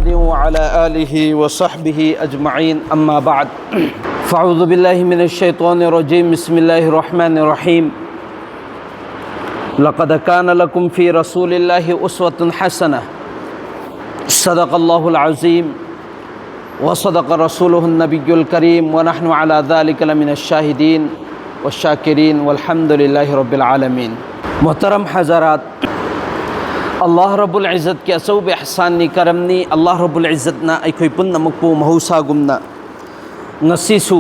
محمد وعلى آله وصحبه أجمعين أما بعد فأعوذ بالله من الشيطان الرجيم بسم الله الرحمن الرحيم لقد كان لكم في رسول الله أسوة حسنة صدق الله العظيم وصدق رسوله النبي الكريم ونحن على ذلك لمن الشاهدين والشاكرين والحمد لله رب العالمين محترم حضرات अल्लाह रब्बुल इज़्ज़त के असौब एहसानी करमनी अल्लाह रब्बुल इज़्ज़त ना अखोई पुन्नमकु महौसा गुमना नसीसु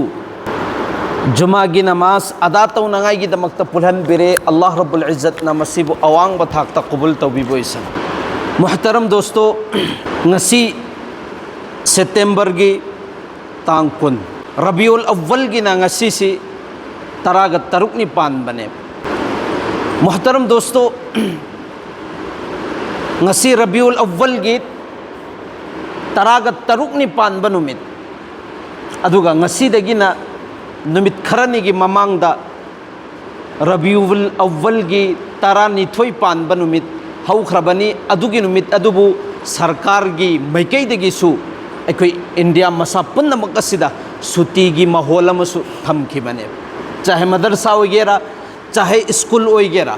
जुमा की नमाज अदा तौनांगाई की दमकता पुलहन बिरे अल्लाह रब्बुल इज़्ज़त ना मसीबु अवांग बथाकता कबूल तौबीबो इसन मुहतरम दोस्तों नसी सितंबर की तांग कुन रबीउल अव्वल की ना नसी से तरागत तरुकनी पान बने मुहतरम दोस्तों ngasi Rabiul Awwal git taragat taruk ni pan ba numit aduga ngasi dagi na numit kharani gi mamang da Rabiul Awwal gi tarani thoi pan ba numit hau khrabani adugi numit adubu sarkar gi maikai dagi su ekoi India masa punna makasida suti gi mahol amasu thamki bane chahe madrasa वगैरह चाहे school वगैरह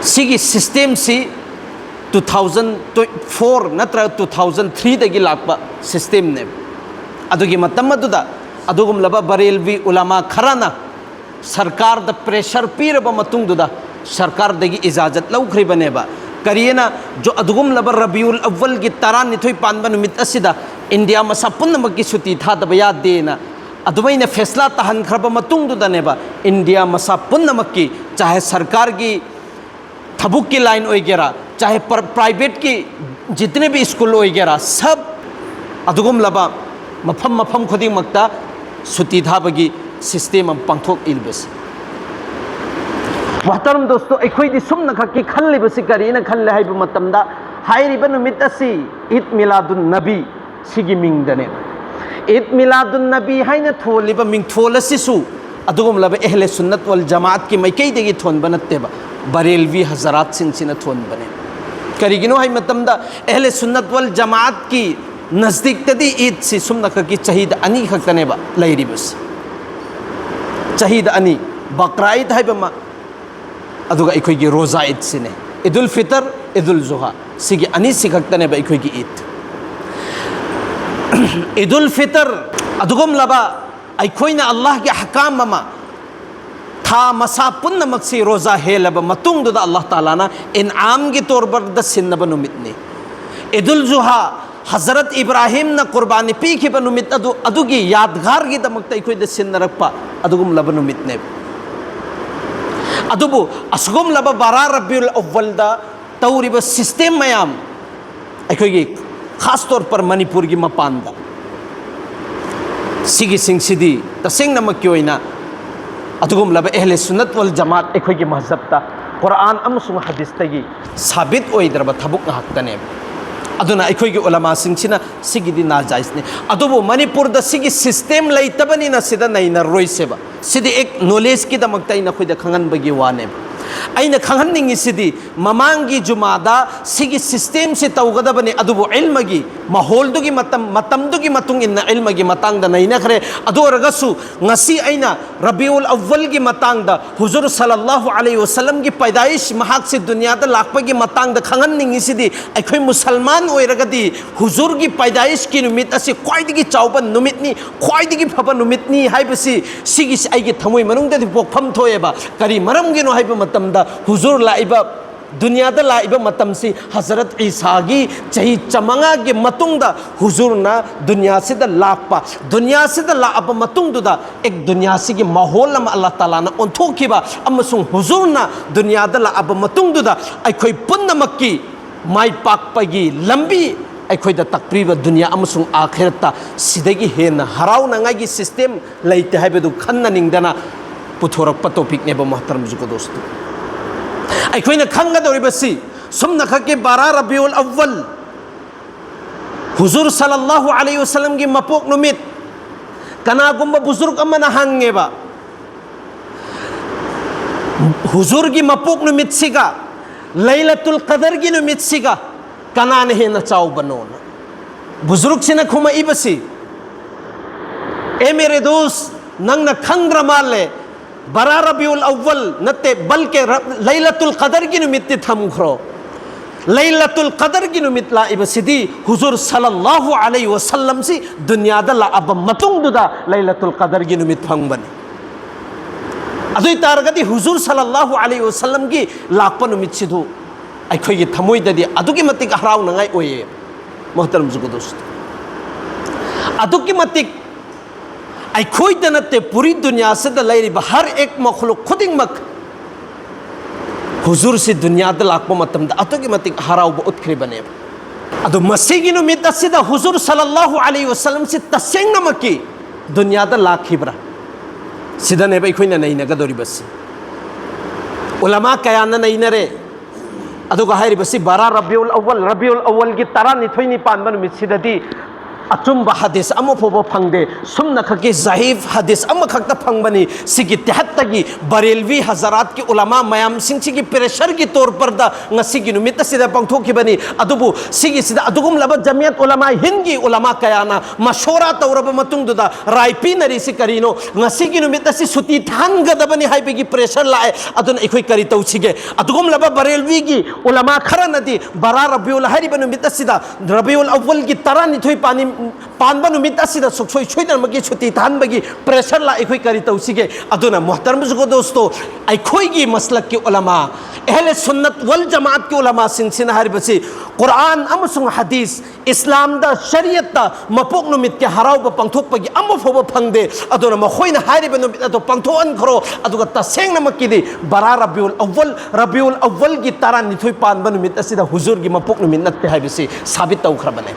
सिगी system से 2004 नत्र 2003 दगी लापा system ने अदुगी मतम अदुदा अदुगुम लबा बरेलवी उलमा खराना सरकार द प्रेशर पीरब मतुंग दुदा सरकार दगी इजाजत लौखरी बनेबा करियना जो अदुगुम लबा रबीउल अव्वल की तरा निथोई पानबा नुमित असिदा इंडिया मसा पुन्नमक की सुती था दबया देना अदुमैने फैसला तहन खरब मतुंग दुदा नेबा इंडिया मसा पुन्नमक की चाहे सरकार की थबुक की लाइन वगैरह चाहे प्राइवेट की जितने भी स्कूल वगैरह सब अदुगुम लबा मफम मफम खुदी मक्ता सुती धाबगी सिस्टम हम पंथोक इल्बस मुहतरम दोस्तों अखोई दी सुम नखा की खल्ले बसी करी न खल्ले हाई बमतमदा हाई रिबन मितसी ईद मिलादुन नबी सिगी मिंग दने ईद मिलादुन नबी हाई न थोली ब मिंग थोलसिसु अदुगुम लबा अहले सुन्नत वल जमात की मैकई देगी थोन बनते बा बरेलवी हजरात सिंह थोन बने करीगिनो है मतमदा अहले सुन्नत वल जमात की नज़दीक तदी ईद से सुमन की चहीद अनी खने लैरी बस चहीद अनी बकरा ईद है बमा अदुगा इखोई की रोज़ा ईद सिने ईदुल फितर ईदुल जुहा सिगी अनी सिखने इखोई की ईद ईदुल फितर अदुगम लबा अखोईना अल्लाह के हकाम ममा था मसा पुन्नमक से रोज़ा हेलब मतुंग दुदा अल्लाह ताला ना इनाम की तौर पर द सिन्नब नुमितने ईदुल जुहा हज़रत इब्राहिम न कुर्बानी पी के बनुमित अदुगी यादगार की दमकता इकोई द सिन्न रखपा अदुगुम लब नुमितने अदुबु असगुम लब बारा रबीउल अव्वल दा तौरिब सिस्टम मयाम इकोई खास तौर पर मणिपुर की मपान दा सिगी सिंह सिदी तसिंग नमक क्यों ना अदुगुम लब अहले सुन्नत वल जमात अखोई की मजहब ता कुरान अमसुंग हदीस तगी साबित ओइदरब थबुक हक्तने अदुना अखोई की उलमा सिंह सिगी नाजायज ने अदुबु मणिपुर द सिगी सिस्टम लैतबनी न सिदा नैना रोइसेबा सिदी एक नॉलेज की दमकता इन अखोई द खंगन बगी वाने अइन खंगनिंगी सिदी ममांगी जुमादा सिगी सिस्टम से तौगदबने अदुबु इल्मगी माहौलदुगी मतमदुगी मतुंग इन इल्मगी मतंग द नैना खरे अदोरगसु ngasi aina Rabiul Awwal की मतंग द हुजूर सल्लल्लाहु अलैहि वसल्लम की पैदाइश महाक से दुनिया द लाखप की मतंग द खंगनिंगी सिदी अखोई मुसलमान ओइरगदी हुजूर की पैदाइश की नुमित असी ख्वाइदगी चाउबन नुमितनी ख्वाइदगी फबन नुमितनी हाइबसी सिगी आइगे थमोय मनुंग द पोखफम थोएबा करी मरमगिनो हाइब मतमदा हुजूर लाइबा दुनिया द लाइबा मतम से हजरत ईसा की चही चमंगा के मतुंग द हुजूर ना दुनिया से द लापा दुनिया से द लाप मतुंग दुदा एक दुनिया से की माहौल में अल्लाह ताला ना उन्थोखिबा अमसुंग हुजूर ना दुनिया द लाप मतुंग दुदा अखोई पुन्नमक्की माई पाकपगी लंबी अखोई द तकरीब दुनिया अमसुंग आखिरता सिदगी हेना हराउनांगाई की सिस्टम लैते हाइबदु खन्ना निंगदना पुथोरक टॉपिक ने मोहतरम जुको दोस्तों अखोईना खंगदौरिबसी सुमना खके बारा रबीउल अव्वल हुजूर सल्लल्लाहु अलैहि वसल्लम की मपोक नुमित कनागुम्बा बुजुर्ग अमना हंगेबा हुजूर की मपोक नुमित सिगा लैलतुल कदर की नुमित सिगा कनाने हेन चाउबनो बुजुर्ग सिना खुमा इबसी ए मेरे दोस्त नंग न खंग्र माले बरा रबिउल अव्वल नते बल्कि लैलतुल कदर की निमित्त थमख्रो लैलतुल कदर की निमित्त ला इबसिदी हुजूर सल्लल्लाहु अलैहि वसल्लम सी दुनिया दा ला अब मतुंग दुदा लैलतुल कदर की निमित्त फंगबनी अदुई तारगति हुजूर सल्लल्लाहु अलैहि वसल्लम की लाखपन निमित्त सिदु अखोई की थमोई ददी अदुकी मतिक हराव नंगाई ओये मोहतरम जुगो दोस्त अदुकी मतिक अखोई दनते पूरी दुनिया से द हर एक मखलूक खुदिंग मक हुजूर से दुनिया द लाखपो मतम द अदुकी मतिक हराव ब उत्खरि बने अदु मसीगी नुमित असिदा हुजूर सल्लल्लाहु अलैहि वसल्लम से तसेंग नमकी दुनिया द लाखिब्रा सिदने बई खोइना नहीं नगदोरी बस उलमा कयाना नहीं नरे अदुगा हाइरि बसी बारा रबिउल अव्वल की तरा निथोइनी पानबन मिसिददी अचुम्बा हदीस अमो फोबो फंगदे सुमना खके ज़हीफ हदीस अमो खक्ता फंगबनी सिगी तहत्तगी बरेलवी हजरात की उलमा मयाम सिंची की प्रेशर की तौर पर दा ngasiगी नुमित सिदा पंगथोकी बनी अदुबु सिगी सिदा अदुगुम लब जमियत उलमा हिंदी उलमा कयाना मशोरा तौरब मतुंग दुदा राइपी नरी से करीनो ngasiगी नुमित सि सुती थान गदबनी हाइबेगी प्रेशर लाए अदुन इखोई करी तौसिगे अदुगुम लब बरेलवी की उलमा खरा नदी बरा रबिउल हरिब नुमित सिदा रबिउल अव्वल की तरा निथोई पानी पानबा नुमित असिदा सुखसोई छोइदनमगी छुट्टी थानबगी प्रेशर ला इखोई करी तौसिगे अदुना मोहतरम जुगो दोस्तों अखोई की मसलक की उलमा अहले सुन्नत वल जमात की उलमा सिंसिना हरिबसी कुरान अमसुंग हदीस इस्लाम दा शरीयत दा मपोक नुमित के हराव ब पंगथोकपगी अमफोब फंगदे अदुना मखोइना हारिब नुमित अदो पंगथोअन खरो अदुगा तसेंग नमकीदी बरा रबिउल अव्वल की तरा निथोई पानबा नुमित असिदा हुजूर की मपोक नुमित नत्ते हाइबसी साबित तौखरबने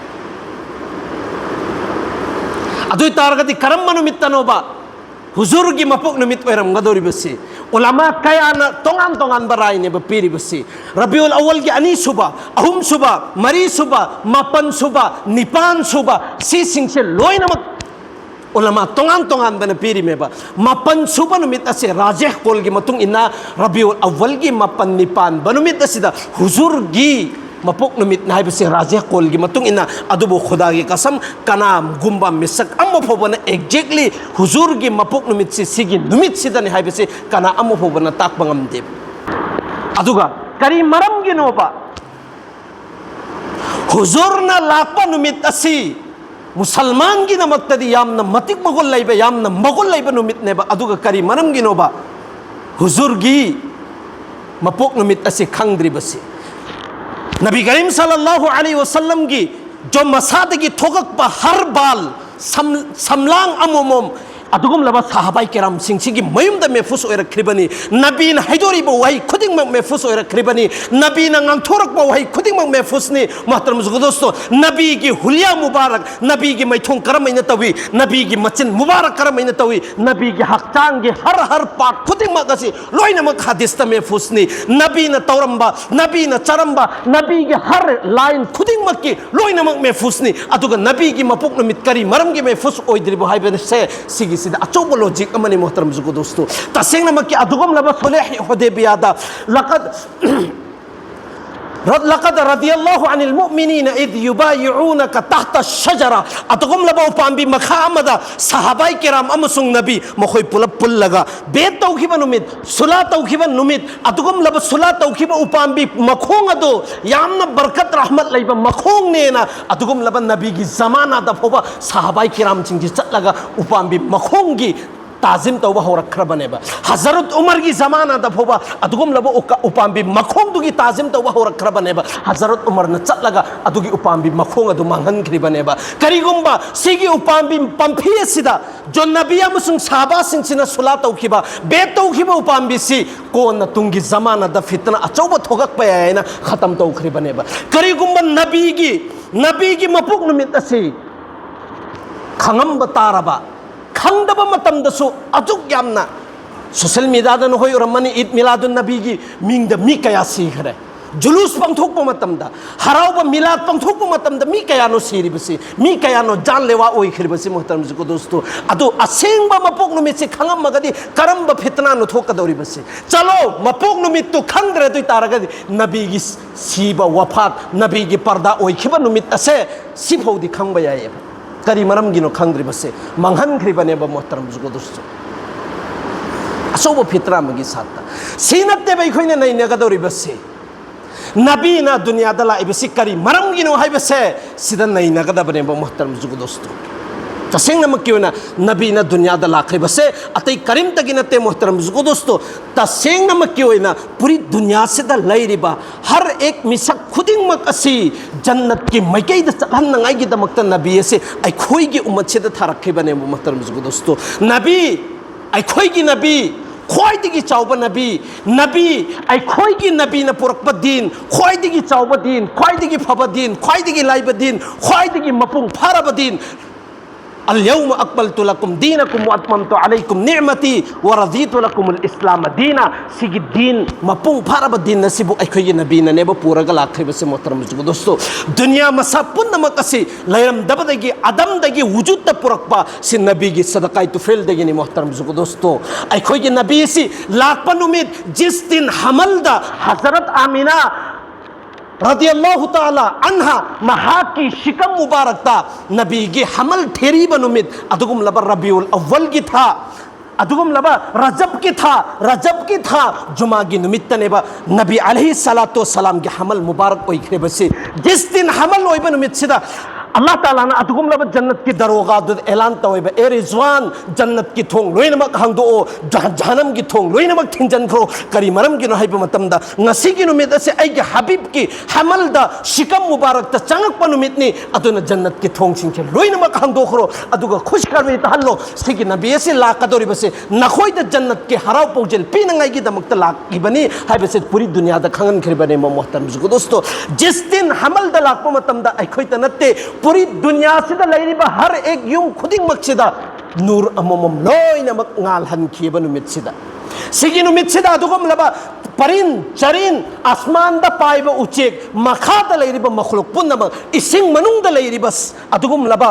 अदुई तारगति करम नुमित्तनोबा हुजूर की मपुक नुमित ओरम गदोरी बसी उलमा कयाना तोंगान बराइने ब पीरी बसी रबिउल अव्वल की अनी सुबा अहुम सुबा मरी सुबा मापन सुबा निपान सुबा सी सिंह से लोई नमक उलमा तोंगान बन पीरी में बा मापन सुबा नुमित असे राजेह कोल की मतुंग इना रबिउल अव्वल की मापन निपान बनुमित असिदा हुजूर की मपुक नुमित नाइबसे राजे कोल की मतुंग इना अदुबो खुदा की कसम कनाम गुम्बा मिसक अम्मो फोबना एग्जैक्टली हुजूर की मपुक नुमित से सिगी नुमित सिदने हाइबसे कना अम्मो फोबना ताकबा ngamde अदुगा करी मरम की नोबा हुजूर ना लाकबा नुमित असि मुसलमान की नमक्तदी यामना मतिक मगोल लाइबे यामना मगोल लाइबे नुमित नेबा अदुगा करी मरम की नोबा हुजूर की मपुक नुमित असि खंगद्री बसी नबी करीम सल्लल्लाहु अलैहि वसल्लम की जो मसाद की थोगक पर हर बाल समलांग अमोमोम अदुगुम लबा साहबाई किराम सिंह की मयुम द महफूस ओरख्रिबनी नबी न हैदोरिबो वही खुदिंग मक महफूस ओरख्रिबनी नबी न ngangthorक बो वही खुदिंग मक महफूस नि मोहतरम दोस्तों नबी की हुलिया मुबारक नबी की मैथों करमैन तवी नबी की मचिन मुबारक करमैन तवी नबी की हकचांग की हर पार्ट खुदिंग मक असी लोइनमक हदीस त महफूस नि नबी न तौरंबा नबी न चरंबा नबी की हर लाइन खुदिंग मक की लोइनमक महफूस नि अदुगा नबी की मपुक नमित करी मरम की महफूस ओइद्रिबो हाइबे से सिगी सिदा अचौबो लॉजिक अमनी मोहतरम जुगो दोस्तों तसेंग नमक की अदुगम लब सुलह हुदैबियादा लक़द रदियल्लाहु अनिल मुमिनीन इद युबायिऊनका तहत शजरा अदुगम लब उपांबी मखामदा सहाबाई किराम अमसुंग नबी मखोई पुलप पुल्लगा बेत तौखिबा नुमित सुला तौखिबा नुमित अदुगम लब सुला तौखिबा उपांबी मखोंग अदो यामना बरकत रहमत लैबा मखोंग नेना अदुगम लब नबी की जमाना द फोबा सहाबाई किराम सिंह चटलगा उपांबी मखोंग की ताजिम तौबा हो रखरबनेबा हजरत उमर की जमाना द फोबा अदुगुम लब उपांबी मखोंग दुगी ताजिम तौबा हो रखरबनेबा हजरत उमर न चटलगा अदुगी उपांबी मखोंग अदु मांगनख्रिबनेबा करिगुम्बा सिगी उपांबी पंफी सिदा जो नबी अमसुंग साहबा सिंह सुला तौखिबा बेत तौखिबा उपांबी सि कोन तुंगी जमाना द फितना अचौबा थोगक पयायना खत्म तौखरिबनेबा करिगुम्बा नबी की मपुक नुमित असि खंगम तारबा खंगदब मतमदसु अजुक यामना सोशल मीडिया दन होय रमनी ईद मिलादुन नबी की मिंग द मी कया सीखरे जुलूस पांथोक मतमदा हराव मिलाद पांथोक मतमदा मी कयानो सिरिबसी मी कयानो जानलेवा ओइखिरबसी मोहतरम जुको दोस्तों अदो असेंग मपोक नुमित से खंगमगदी करम फितना नु थोकदौरिबसी चलो मपोक नुमित तो खंद्रे दुई तारगदी नबी की सीबा वफात नबी की पर्दा ओइखिबा नुमित असे सिफौदी खंगबा याय करी मरम गिनो खंद्रिबसे मंगहनख्रिबने मोहतरम जुको दोस्तों असोब फितना मगी साथ सीनते बैखोइने नै नगदौरिबसी नबी ना दुनिया दला इबसी करी मरम गिनो हाइबसे सिदा नै नगदबने मोहतरम जुको दोस्तों तसेंग नमक क्यों ना नबी ना दुनिया दला खिबसे अतई करीम तक नते मोहतरम जुको दोस्तों तसेंग नमक क्यों ना पूरी दुनिया से द लैरिबा हर एक मिसक खुदिंग मक असी जन्नत की मैकई द चहन नंगाई की दमकत नबी से अखोई की उम्मत से द थारखिबने मोहतरम जुको दोस्तों नबी अखोई की नबी ख्वाइदगी चाउबा नबी नबी अखोइगी नबी न पुरकप दीन ख्वाइदगी चाउबा दीन ख्वाइदगी फबा दीन ख्वाइदगी लाइबा दीन ख्वाइदगी मपुंग फारबा दीन اليوم أكملت لكم دينكم وأتممت عليكم نعمتي ورضيت لكم الإسلام دينا سيجي الدين مبون فارب الدين نسيبو أيكوي نبينا نبى پورا گلا خير بس محترم دوستو دنيا مسابون نمكسي ليرم دبدگي أدم دگي وجود تپورك با سي نبي کی صدقاي تفعل دگي ني محترم دوستو أيكوي نبي سي لاکھ پنومید جس دن حمل دا حضرت آمینہ रदी अल्लाह ताला अन्हा महा की शिकम मुबारक था नबी के हमल ठेरी बनुमित अदुगुम लबा रबीउल अव्वल की था अदुगुम लबा रजब की था जुमा की नुमित नेबा नबी अलैहि सलातो सलाम के हमल मुबारक ओई खे बसे जिस दिन हमल ओई बनुमित सिदा अल्लाह ताला ना अदुगुम लबा जन्नत की दरोगा दुद ऐलान तवैबा ए रिजवान जन्नत की थोंग लोइनमक हांगदो जहन्नम की थोंग लोइनमक थिंजन खरो करी मरम की नो हाइबा मतमदा ngasi की नुमित से आई के हबीब की हमल दा शिकम मुबारक ता चंगक पनुमित नि अदुना जन्नत की थोंग सिंचे लोइनमक हांगदो खरो अदुगा खुश करवे तहल्लो सिगी नबी से लाकदोरी बसे नखोय द जन्नत के हराव पौजल पीनंगाई की दमक ता लाक इबनी हाइबा से पूरी दुनिया दा खंगन खरिबने म मोहतरम जुको दोस्तों जिस दिन हमल दा लाक मतमदा आई खोय तनते पूरी दुनिया से लैरिबा हर एक युम खुदिंग मक्सिदा नूर अममम लोइनमक ngalhan खिबा नुमित सिदा सिगी नुमित सिदा अदुगम लबा परिन चरिन आसमान दा पाइबा उचेक मखा दा लैरिबा मखलुक पुनम इसिंग मनुंग दा लैरिबा अदुगम लबा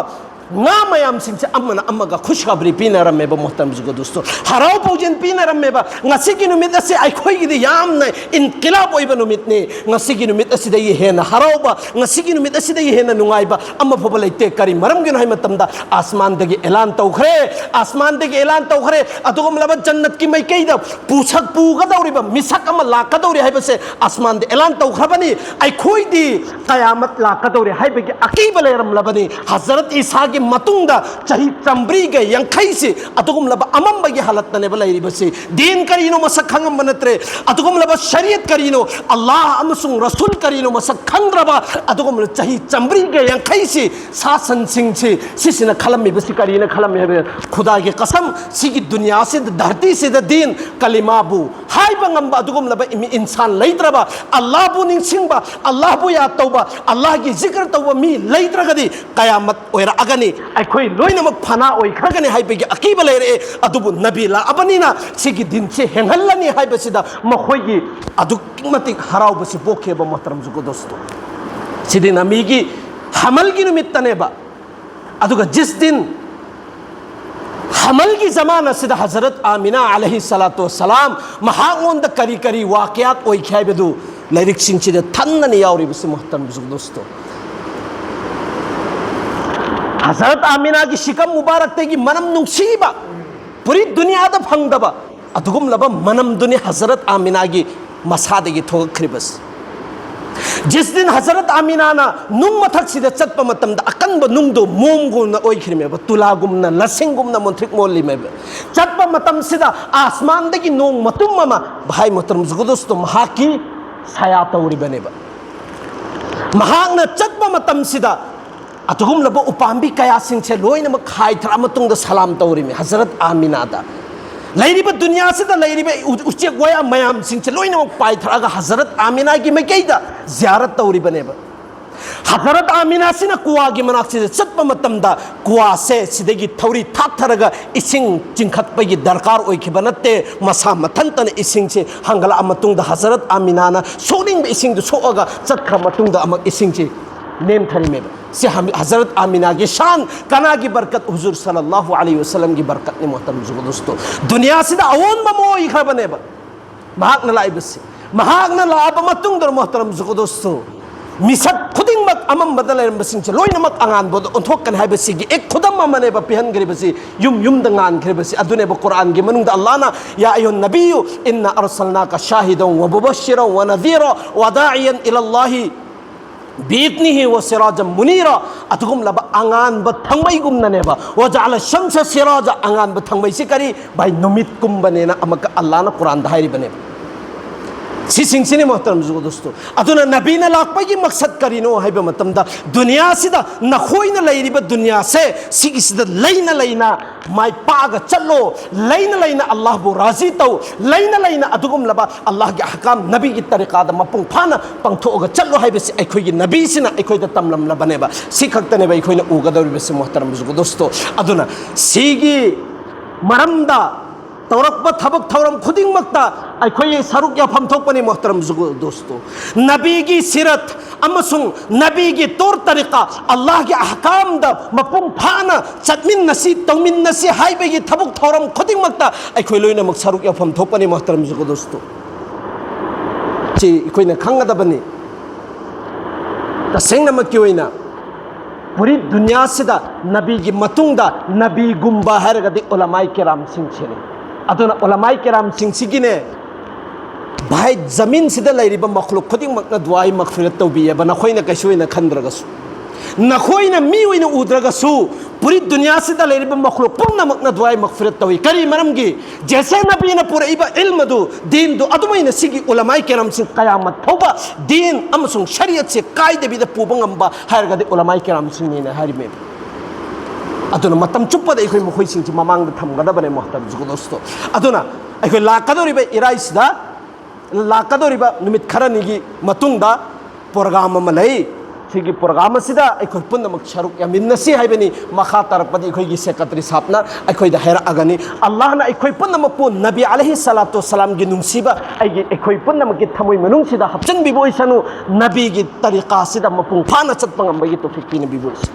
ना मयाम सिंचे अम्मना अम्मगा खुशखबरी पीनरमेबा मोहतरम जुको दोस्तों हराव पौजन पीनरमेबा ngasi की नुमित से अखोई की याम न इनकिलाब ओइबा नुमित ने ngasi की नुमित असिदा ये हेना हरावबा ngasi की नुमित असिदा ये हेना नुंगाइबा अम्मा फबा लेते करी मरम गिनो हाइ मतमदा आसमान दगी ऐलान तौखरे अदुगम लबा जन्नत की मैकैदा पूछक पुगदौरिबा मिसक अमा लाकदौरि हाइबसे आसमान दे ऐलान तौखरबनी अखोई दी कयामत लाकदौरि हाइबगे अकीब लेरम लबनी हजरत ईसा की मतुंगदा चाही चंबरी के यंखई से अतुगुम लबा अमम बगी हालत ने बलाई बसे दीन करीनो मसक खंगम बनत्रे अतुगुम लबा शरीयत करीनो अल्लाह अमसुंग रसूल करीनो मसक खंगरबा अतुगुम चाही चंबरी के यंखई से सासन सिंह से सिसिन खलम में बसी करीने खलम में खुदा की कसम सिगी दुनिया से धरती से दीन कलिमाबू हाय बंगम अतुगुम लबा इंसान लैत्रबा अल्लाह बु निंगसिंगबा अल्लाह बु याद तौबा अल्लाह की जिक्र तौबा मी लैत्रगदी कयामत ओइरा अगनी अखोई लोइनमक फना ओइ खरगने हाइबगे अकीब लेरे अदुबु नबी ला अबनीना सिगी दिन से हेंगल्लनी हाइबसिदा मखोइगी अदुकिमतिक हराव बसि बोखेबा मोहतरम जुको दोस्तों सिदी नमीगी हमल की निमित्तनेबा अदुगा जिस दिन हमल की जमाना सिदा हजरत आमिना अलैहि सलातो सलाम महागोंद करी करी वाकयात ओइ खाइबदु लाइरिक सिंचिदे थन्ननि यावरि बसि मोहतरम जुको दोस्तों हजरत आमिना की शिकम मुबारक तेगी मनम नुसीबा पूरी दुनिया दा फंगदबा अदुगुम लबा मनम दुनि हजरत आमिना की मसादगी थोखरिबस जिस दिन हजरत आमिना ना नुंग मथक सिदा चतप मतमदा अकनब नुंगदो मोमगुना ओइखरिमेबा तुलागुमना लसिंगुमना मोंथ्रिक मोलिमेबा चतप मतम सिदा आसमान दगी नोंग मतुममा भाई मोहतरम जुको दोस्तों महाकी साया तौरी बनेबा महांगना चतप मतम सिदा अतुगुम लबा उपाम्बी कया सिंचे लोइनमक खाइथरा मतुंग सलाम तौरिमे हजरत आमिना दा लैरिबा दुनिया से दा लैरिबा उचे गोया मयाम सिंचे लोइनमक पाइथरागा हजरत आमिना की मैकैदा जियारत तौरिबनेबा हजरत आमिना सिना कुआ की मनाक से चटप मतमदा कुआ से सिदेगी थौरी थाथरगा इसिंग चिंखतपगी दरकार ओइखिबा नत्ते मसा मथंतन इसिंग से हंगला मतुंगदा हजरत आमिना ना सोनिंग इसिंग दु सोगा चटखा मतुंगदा अमक इसिंग से नेम थरी में से हजरत आमिना की शान कना की बरकत हुजूर सल्लल्लाहु अलैहि वसल्लम की बरकत ने मोहतरम दोस्तों दुनिया सिदा अवोन ममोई खबने बा महागना लाइबसे महागना लाब मतुंगदर मोहतरम दोस्तों मिसक खुदिंगमक अमंबद लेरंबसिंग लोइनमक आंगानबोद ओंथोकन हाइबसिगी एक खुदम अमनेब पिहनग्रिबसि युम युमद गानग्रिबसि अदुनेब कुरान गी मनुंगद अल्लाहना या अय्युहन नबिय्यु इन्ना अरसलनाका शाहिदन व मुबश्शिरन व नज़ीरा व दाइयन इलल्लाहि बिइज़निहि व सिराजन मुनीरा अतुगुम लब आंगानब थंगमैगुमननेबा व जअल शम्स सिराजा आंगानब थंगमैसि करी बाय नुमित कुंबनेना अमक अल्लाहना कुरान दा हाइरिबनेब सिंसिने मोहतरम दोस्तों अदुना नबीना लाकपगी मकसद करिनो हाइबा मतमदा दुनिया सिदा नखोइना लैरिबा दुनिया से सिगिसिदा लैना लैना माय पागा चलो लैना लैना अल्लाह बु राजी तौ लैना लैना अदुगुम लबा अल्लाह के अहकाम नबी की तरीकादा मपुंग फाना पंगथोगा चलो हाइबसे अखोइगी नबी सिना अखोइदा तमलम लबनेबा सि खक्तनेबा अखोइना उगदौरिबसे मोहतरम दोस्तों अदुना सिगी मरमदा तौरक थबक थौरम खुदिंगमक्ता अखोई सरुक याफम थोकपनि मोहतरम दोस्तों नबी की सिरत अमसुंग नबी की तौर तरीका अल्लाह के अहकाम द मपुंग फाना चटमिन्नसि तौमिन्नसि हाइबेगी थबक थौरम खुदिंगमक्ता अखोई लोइनमक सरुक याफम थोकपनि मोहतरम दोस्तों ची अखोइना खंगदबनि तसेंगनमक्की ओइना पूरी दुनिया सिदा नबी की मतुंगदा नबी गुम्बा हरगदि उलमाई किराम सिंह छेने अदुना उलमाई किराम सिंह सिगिने भाई जमीन सिदा लैरिबा मखलुक खुदिंग मकना दुआई मगफिरत तौबियबा नखोइना कैसोइना खंद्रगसु नखोइना मी ओइना उद्रगसु पूरी दुनिया सिदा लैरिबा मखलुक पुंगना मकना दुआई मगफिरत तौई करी मरमगी जैसे नबीना पुरैबा इल्म दु दीन दु अदुमैना सिगी उलमाई किराम सिंह कयामत फौबा दीन अमसुंग शरीयत से कायदेबिदा पुबंगंबा हरगदि उलमाई किराम सिंह ने हरिमे अदुना मतम चुप्पद अखोई मखोई सिंह ममांग थमगदबने मोहतरम दोस्तों अदुना अखोई लाकदोरिबा इराइसदा लाकदोरिबा निमित खरनिगी मतुंगदा प्रोग्राम अमा लई सिगी प्रोग्राम सिदा अखोई पुनमक शरुक यामिन्नसि हाइबनि मखा तरपदि अखोई सेक्रेटरी साहबना अखोइदा हेराअगनि अल्लाहना अखोई पुनमक पु नबी अलैहि सलातु वसलाम गी नुंसिबा अखोई पुनमक गी थमोइ मनुंगसिदा हपचन बिबोइसनु नबी गी तरीका सिदा मपुंग फाना चटपंगम बगी तौफीक पिन बिबोइस